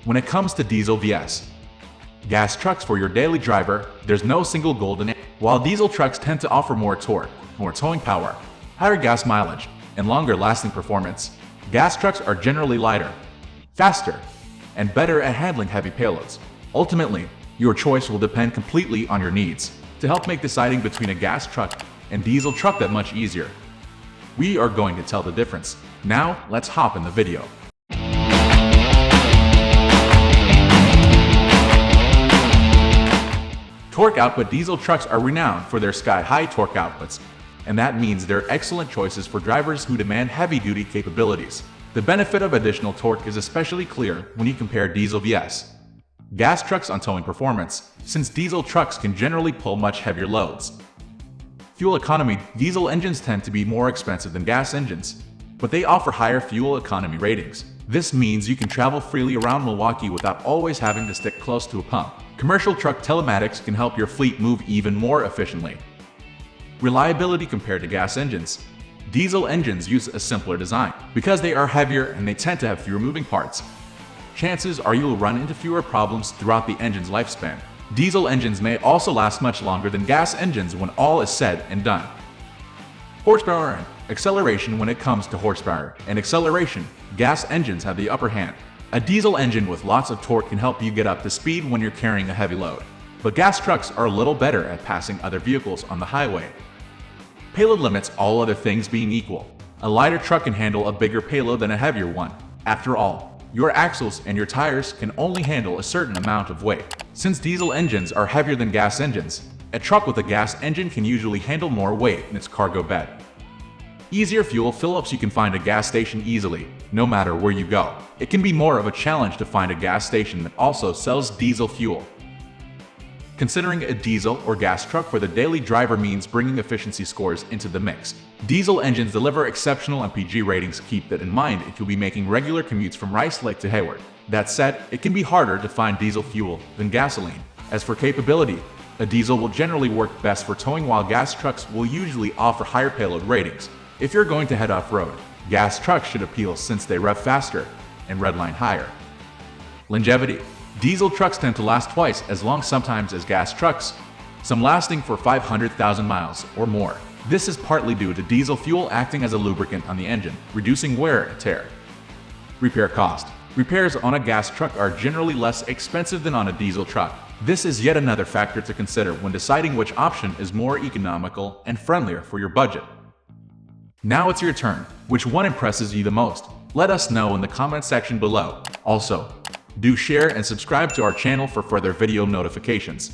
When it comes to diesel vs. gas trucks for your daily driver, there's no single golden answer. While diesel trucks tend to offer more torque, more towing power, higher gas mileage, and longer lasting performance, gas trucks are generally lighter, faster, and better at handling heavy payloads. Ultimately, your choice will depend completely on your needs. To help make deciding between a gas truck and diesel truck that much easier, we are going to tell the difference. Now, let's hop in the video. Torque output. Diesel trucks are renowned for their sky-high torque outputs, and that means they're excellent choices for drivers who demand heavy-duty capabilities. The benefit of additional torque is especially clear when you compare diesel vs. gas trucks on towing performance, since diesel trucks can generally pull much heavier loads. Fuel economy. Diesel engines tend to be more expensive than gas engines, but they offer higher fuel economy ratings. This means you can travel freely around Milwaukee without always having to stick close to a pump. Commercial truck telematics can help your fleet move even more efficiently. Reliability. Compared to gas engines, diesel engines use a simpler design. Because they are heavier and they tend to have fewer moving parts, chances are you'll run into fewer problems throughout the engine's lifespan. Diesel engines may also last much longer than gas engines when all is said and done. Horsepower and acceleration. When it comes to horsepower and acceleration, gas engines have the upper hand. A diesel engine with lots of torque can help you get up to speed when you're carrying a heavy load, but gas trucks are a little better at passing other vehicles on the highway. Payload limits. All other things being equal, a lighter truck can handle a bigger payload than a heavier one. After all, your axles and your tires can only handle a certain amount of weight. Since diesel engines are heavier than gas engines, a truck with a gas engine can usually handle more weight in its cargo bed. Easier fuel fill-ups. You can find a gas station easily, no matter where you go. It can be more of a challenge to find a gas station that also sells diesel fuel. Considering a diesel or gas truck for the daily driver means bringing efficiency scores into the mix. Diesel engines deliver exceptional MPG ratings. Keep that in mind if you'll be making regular commutes from Rice Lake to Hayward. That said, it can be harder to find diesel fuel than gasoline. As for capability, a diesel will generally work best for towing, while gas trucks will usually offer higher payload ratings. If you're going to head off-road, gas trucks should appeal since they rev faster and redline higher. Longevity. Diesel trucks tend to last twice as long sometimes as gas trucks, some lasting for 500,000 miles or more. This is partly due to diesel fuel acting as a lubricant on the engine, reducing wear and tear. Repair cost. Repairs on a gas truck are generally less expensive than on a diesel truck. This is yet another factor to consider when deciding which option is more economical and friendlier for your budget. Now it's your turn. Which one impresses you the most? Let us know in the comment section below. Also, do share and subscribe to our channel for further video notifications.